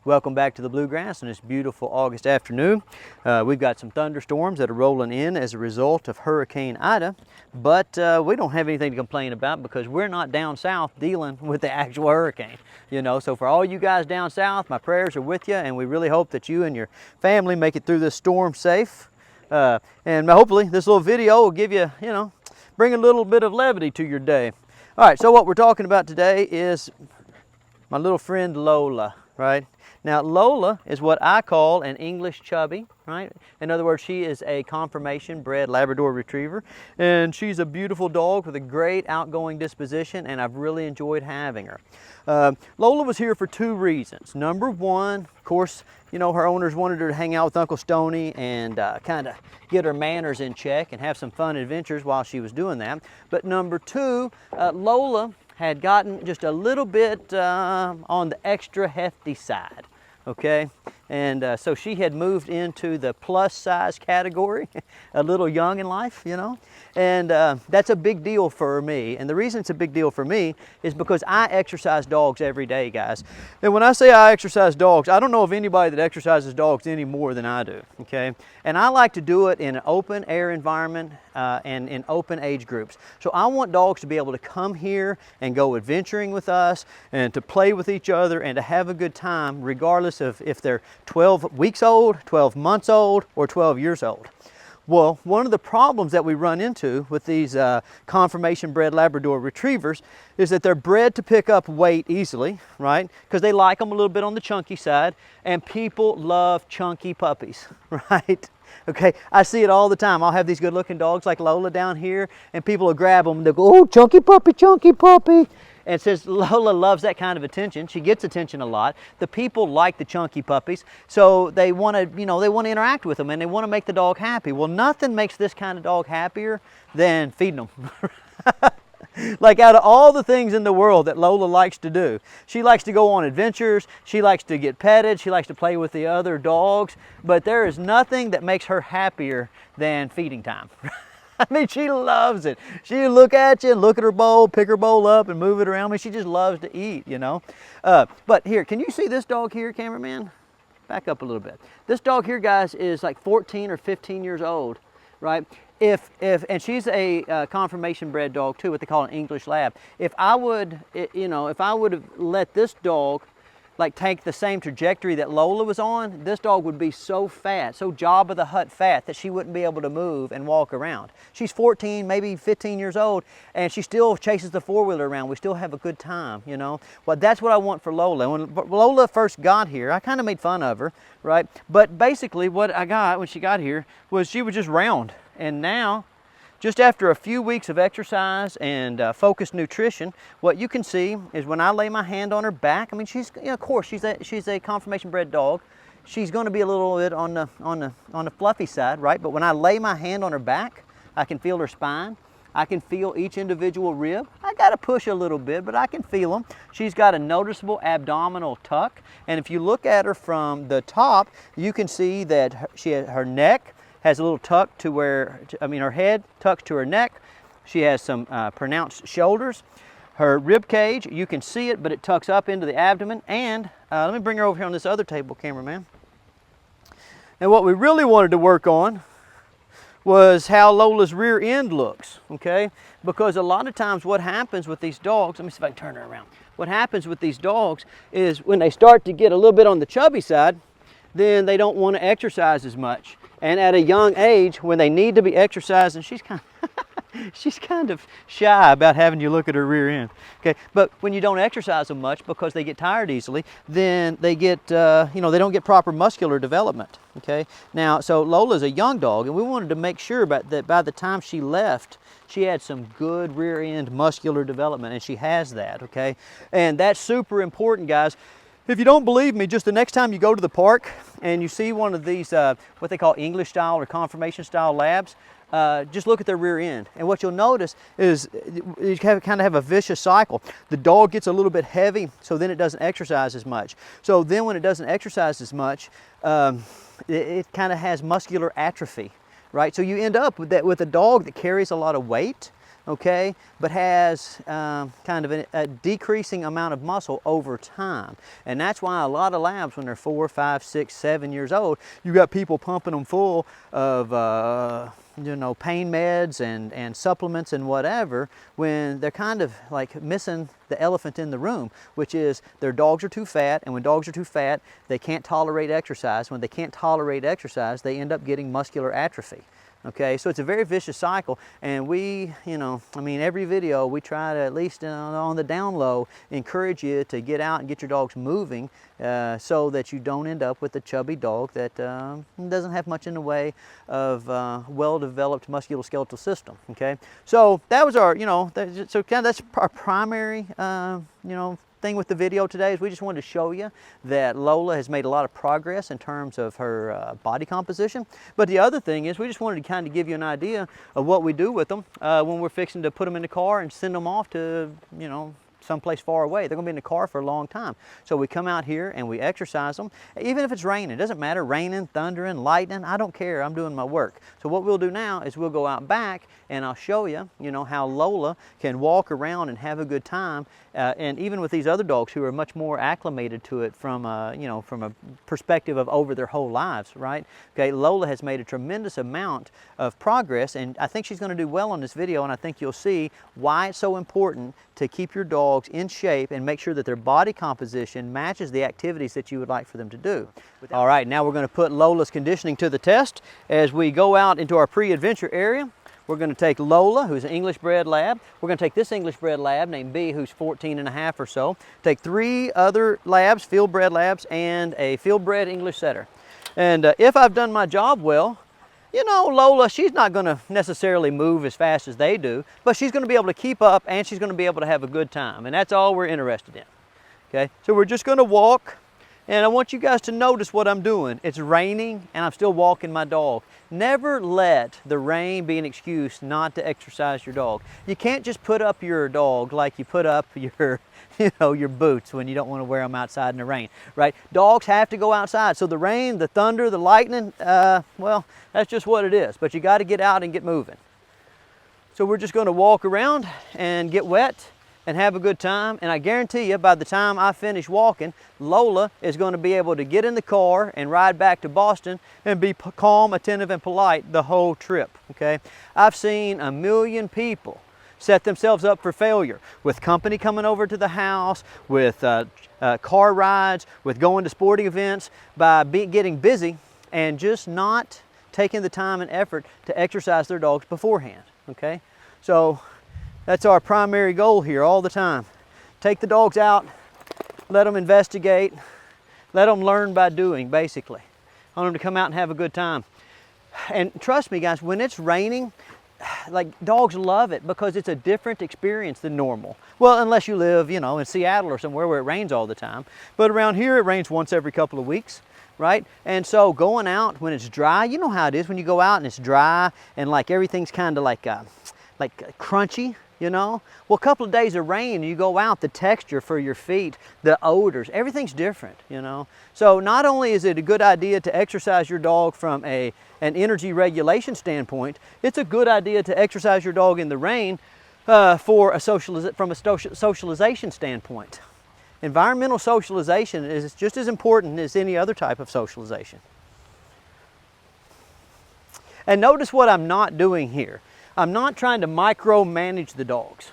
Welcome back to the Bluegrass on this beautiful August afternoon. We've got some thunderstorms that are rolling in as a result of Hurricane Ida, but we don't have anything to complain about because we're not down south dealing with the actual hurricane. You know, so for all you guys down south, my prayers are with you, and we really hope that you and your family make it through this storm safe. And hopefully this little video will give you, bring a little bit of levity to your day. All right, so what we're talking about today is my little friend Lola, right? Now Lola is what I call an English chubby, right? In other words, she is a conformation bred Labrador Retriever, and she's a beautiful dog with a great outgoing disposition, and I've really enjoyed having her. Lola was here for two reasons. Number one, of course, her owners wanted her to hang out with Uncle Stonnie and kind of get her manners in check and have some fun adventures while she was doing that. But number two, Lola had gotten just a little bit on the extra hefty side, okay? And so she had moved into the plus size category, a little young in life, and that's a big deal for me. And the reason it's a big deal for me is because I exercise dogs every day, guys. And when I say I exercise dogs, I don't know of anybody that exercises dogs any more than I do, okay? And I like to do it in an open air environment and in open age groups. So I want dogs to be able to come here and go adventuring with us and to play with each other and to have a good time regardless of if they're 12 weeks old, 12 months old, or 12 years old. Well, one of the problems that we run into with these conformation bred Labrador Retrievers is that they're bred to pick up weight easily, right? Because they like them a little bit on the chunky side, and people love chunky puppies, right? Okay, I see it all the time. I'll have these good looking dogs like Lola down here, and people will grab them and they'll go, "Oh, chunky puppy, chunky puppy." And since Lola loves that kind of attention, she gets attention a lot. The people like the chunky puppies, so they want to, they want to interact with them and they want to make the dog happy. Well, nothing makes this kind of dog happier than feeding them. Like out of all the things in the world that Lola likes to do, she likes to go on adventures, she likes to get petted, she likes to play with the other dogs, but there is nothing that makes her happier than feeding time. I mean, she loves it. She'll look at you and look at her bowl, pick her bowl up and move it around. I mean, she just loves to eat, But here, can you see this dog here, cameraman? Back up a little bit. This dog here, guys, is like 14 or 15 years old, right? And she's a conformation bred dog too, what they call an English Lab. If I would have let this dog like take the same trajectory that Lola was on, this dog would be so fat, so Job of the Hut fat, that she wouldn't be able to move and walk around. She's 14, maybe 15 years old, and she still chases the four-wheeler around. We still have a good time, Well, that's what I want for Lola. When Lola first got here, I kind of made fun of her, right? But basically what I got when she got here was she was just round. And now, just after a few weeks of exercise and focused nutrition, what you can see is when I lay my hand on her back, I mean, of course, she's a conformation bred dog. She's going to be a little bit on the fluffy side, right? But when I lay my hand on her back, I can feel her spine. I can feel each individual rib. I got to push a little bit, but I can feel them. She's got a noticeable abdominal tuck. And if you look at her from the top, you can see that her neck has a little tuck to her head tucks to her neck. She has some pronounced shoulders. Her rib cage, you can see it, but it tucks up into the abdomen. And let me bring her over here on this other table, cameraman. And what we really wanted to work on was how Lola's rear end looks, okay? Because a lot of times what happens with these dogs, let me see if I can turn her around. What happens with these dogs is when they start to get a little bit on the chubby side, then they don't want to exercise as much. And at a young age, when they need to be exercising, she's kind of shy about having you look at her rear end. Okay, but when you don't exercise them much because they get tired easily, then they get, they don't get proper muscular development. Okay, now so Lola's a young dog, and we wanted to make sure that by the time she left, she had some good rear end muscular development, and she has that. Okay, and that's super important, guys. If you don't believe me, just the next time you go to the park and you see one of these, what they call English style or conformation style labs, just look at their rear end. And what you'll notice is you kind of have a vicious cycle. The dog gets a little bit heavy, so then it doesn't exercise as much. So then when it doesn't exercise as much, it kind of has muscular atrophy, right? So you end up with a dog that carries a lot of weight, okay, but has kind of a decreasing amount of muscle over time. And that's why a lot of labs, when they're 4, 5, 6, 7 years old, you got people pumping them full of you know, pain meds and supplements and whatever, when they're kind of like missing the elephant in the room, which is their dogs are too fat, and when dogs are too fat, they can't tolerate exercise. When they can't tolerate exercise, they end up getting muscular atrophy. Okay, so it's a very vicious cycle, and we, you know, I mean, every video we try to, at least on the down low, encourage you to get out and get your dogs moving so that you don't end up with a chubby dog that doesn't have much in the way of well-developed musculoskeletal system. Okay, so that was our, you know, so kind of that's our primary, you know, thing with the video today, is we just wanted to show you that Lola has made a lot of progress in terms of her body composition. But the other thing is, we just wanted to kind of give you an idea of what we do with them when we're fixing to put them in the car and send them off to, you know, someplace far away. They're going to be in the car for a long time. So we come out here and we exercise them, even if it's raining. It doesn't matter, raining, thundering, lightning, I don't care. I'm doing my work. So what we'll do now is we'll go out back and I'll show you, you know, how Lola can walk around and have a good time. And even with these other dogs who are much more acclimated to it from you know, from a perspective of over their whole lives, right? Okay, Lola has made a tremendous amount of progress, and I think she's going to do well on this video, and I think you'll see why it's so important to keep your dogs in shape and make sure that their body composition matches the activities that you would like for them to do. All right, now we're going to put Lola's conditioning to the test as we go out into our pre-adventure area. We're going to take Lola, who's an English bred lab. We're going to take this English bred lab named B, who's 14 and a half or so. Take 3 other labs, field bred labs, and a field bred English setter. And if I've done my job well, you know, Lola, she's not going to necessarily move as fast as they do, but she's going to be able to keep up, and she's going to be able to have a good time. And that's all we're interested in. Okay, so we're just going to walk. And I want you guys to notice what I'm doing. It's raining and I'm still walking my dog. Never let the rain be an excuse not to exercise your dog. You can't just put up your dog like you put up your, you know, your boots when you don't want to wear them outside in the rain, right? Dogs have to go outside. So the rain, the thunder, the lightning, well, that's just what it is. But you got to get out and get moving. So we're just going to walk around and get wet and have a good time, and I guarantee you by the time I finish walking, Lola is going to be able to get in the car and ride back to Boston and be calm, attentive, and polite the whole trip, okay? I've seen a million people set themselves up for failure with company coming over to the house, with car rides, with going to sporting events, by getting busy and just not taking the time and effort to exercise their dogs beforehand, okay? So that's our primary goal here all the time. Take the dogs out, let them investigate, let them learn by doing, basically. I want them to come out and have a good time. And trust me, guys, when it's raining, like, dogs love it because it's a different experience than normal. Well, unless you live, you know, in Seattle or somewhere where it rains all the time. But around here, it rains once every couple of weeks, right? And so going out when it's dry, you know how it is when you go out and it's dry and like everything's kind of like crunchy. You know, well, a couple of days of rain, you go out, the texture for your feet, the odors, everything's different, you know. So not only is it a good idea to exercise your dog from an energy regulation standpoint, it's a good idea to exercise your dog in the rain from a socialization standpoint. Environmental socialization is just as important as any other type of socialization. And notice what I'm not doing here. I'm not trying to micromanage the dogs.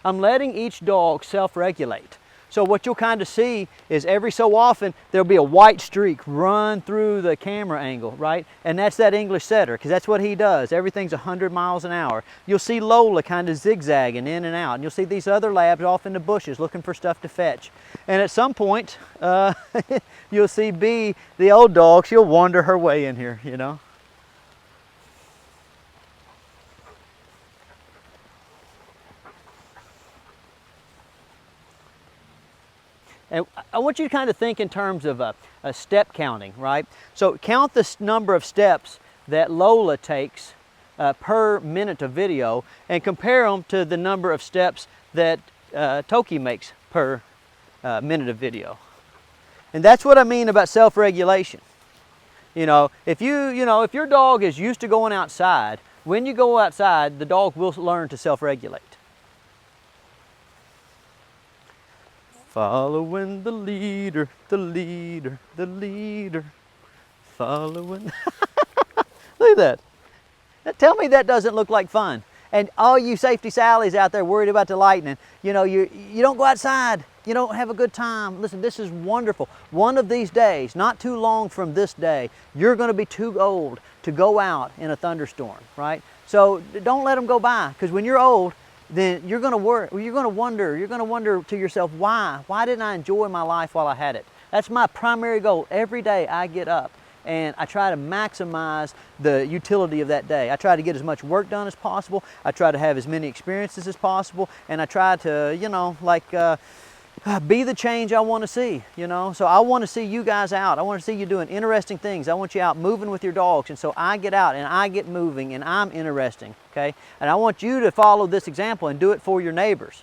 I'm letting each dog self-regulate. So what you'll kind of see is every so often there'll be a white streak run through the camera angle, right? And that's that English setter, because that's what he does. Everything's 100 miles an hour. You'll see Lola kind of zigzagging in and out. And you'll see these other labs off in the bushes looking for stuff to fetch. And at some point, you'll see B, the old dog, she'll wander her way in here, you know. And I want you to kind of think in terms of a step counting, right? So count the number of steps that Lola takes per minute of video and compare them to the number of steps that Toki makes per minute of video. And that's what I mean about self-regulation. You know, if your dog is used to going outside, when you go outside, the dog will learn to self-regulate. Following the leader, the leader, the leader. Following. Look at that. Now tell me that doesn't look like fun. And all you safety Sallies out there worried about the lightning, you know, you don't go outside. You don't have a good time. Listen, this is wonderful. One of these days, not too long from this day, you're going to be too old to go out in a thunderstorm, right? So don't let them go by, because when you're old, then you're going to worry. You're going to wonder to yourself, why? Why didn't I enjoy my life while I had it? That's my primary goal. Every day I get up and I try to maximize the utility of that day. I try to get as much work done as possible. I try to have as many experiences as possible, and I try to, you know, like be the change I want to see, you know. So I want to see you guys out. I want to see you doing interesting things. I want you out moving with your dogs, and so I get out and I get moving and I'm interesting, okay? And I want you to follow this example and do it for your neighbors,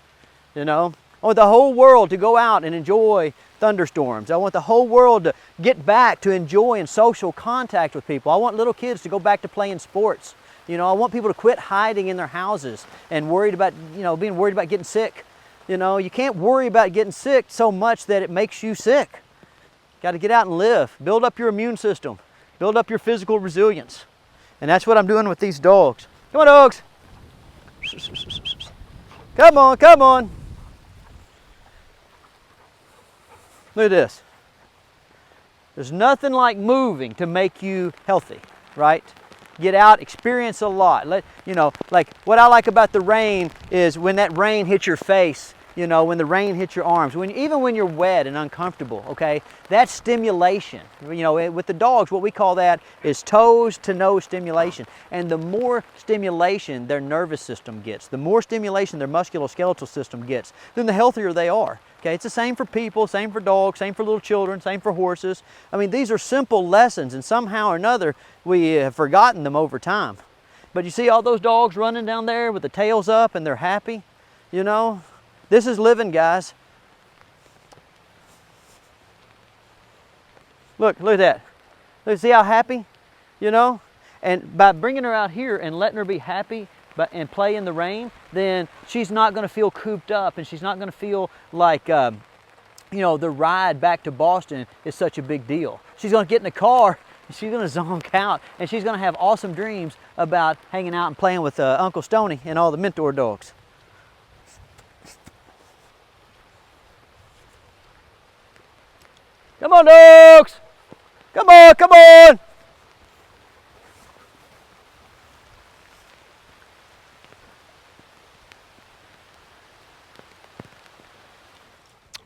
you know. I want the whole world to go out and enjoy thunderstorms. I want the whole world to get back to enjoying social contact with people. I want little kids to go back to playing sports. You know, I want people to quit hiding in their houses and worried about, you know, being worried about getting sick. You know, you can't worry about getting sick so much that it makes you sick. Got to get out and live. Build up your immune system. Build up your physical resilience. And that's what I'm doing with these dogs. Come on, dogs. Come on, come on. Look at this. There's nothing like moving to make you healthy, right? Get out, experience a lot. You know, like what I like about the rain is when that rain hits your face, you know, when the rain hits your arms, even when you're wet and uncomfortable, okay? That's stimulation. You know, with the dogs, what we call that is toes to nose stimulation. And the more stimulation their nervous system gets, the more stimulation their musculoskeletal system gets, then the healthier they are. Okay, it's the same for people, same for dogs, same for little children, same for horses. I mean, these are simple lessons, and somehow or another, we have forgotten them over time. But you see all those dogs running down there with the tails up and they're happy? You know, this is living, guys. Look at that. Look, see how happy, you know? And by bringing her out here and letting her be happy, and play in the rain, then she's not going to feel cooped up, and she's not going to feel like, you know, the ride back to Boston is such a big deal. She's going to get in the car, and she's going to zonk out, and she's going to have awesome dreams about hanging out and playing with Uncle Stonnie and all the mentor dogs. Come on, dogs! Come on, come on!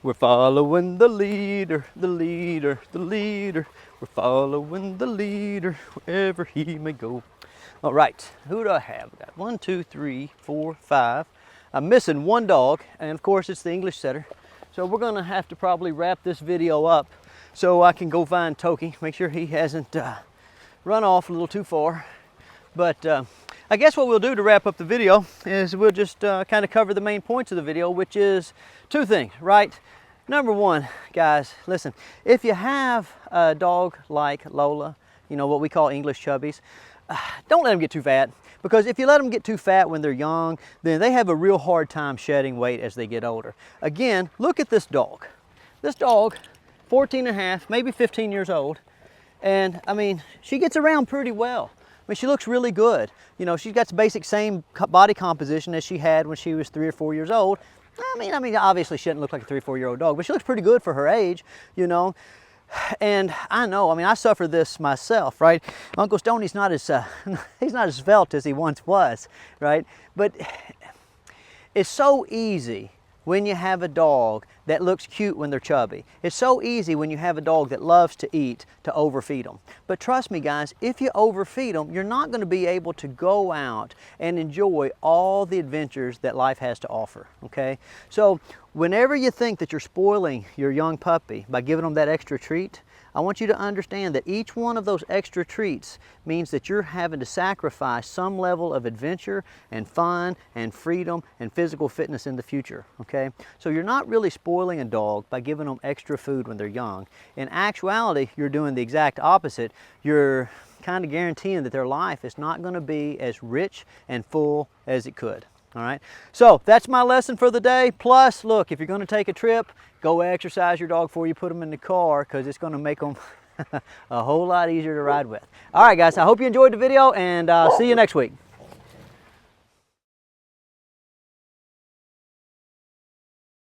We're following the leader, the leader, the leader. We're following the leader wherever he may go. All right, who do I have? I got 1, 2, 3, 4, 5. I'm missing one dog, and of course it's the English setter. So we're gonna have to probably wrap this video up so I can go find Toki, make sure he hasn't run off a little too far. But I guess what we'll do to wrap up the video is we'll just kind of cover the main points of the video, which is 2 things, right? Number 1, guys, listen, if you have a dog like Lola, you know, what we call English chubbies, don't let them get too fat, because if you let them get too fat when they're young, then they have a real hard time shedding weight as they get older. Again, look at this dog. This dog, 14 and a half, maybe 15 years old, and I mean, she gets around pretty well. I mean, she looks really good. You know, she's got the basic same body composition as she had when she was 3 or 4 years old. I mean, obviously she doesn't look like a 3 or 4 year old dog, but she looks pretty good for her age, you know. And I know, I mean, I suffer this myself, right? Uncle Stonnie's not as, he's not as svelte as he once was, right? But it's so easy when you have a dog that looks cute when they're chubby. It's so easy when you have a dog that loves to eat to overfeed them. But trust me, guys, if you overfeed them, you're not going to be able to go out and enjoy all the adventures that life has to offer, okay? So whenever you think that you're spoiling your young puppy by giving them that extra treat, I want you to understand that each one of those extra treats means that you're having to sacrifice some level of adventure and fun and freedom and physical fitness in the future, okay? So you're not really spoiling a dog by giving them extra food when they're young. In actuality, you're doing the exact opposite. You're kind of guaranteeing that their life is not going to be as rich and full as it could, All right, so that's my lesson for the day. Plus, look, if you're going to take a trip, go exercise your dog before you put them in the car, because it's going to make them a whole lot easier to ride with. All right, guys, I hope you enjoyed the video, and see you next week.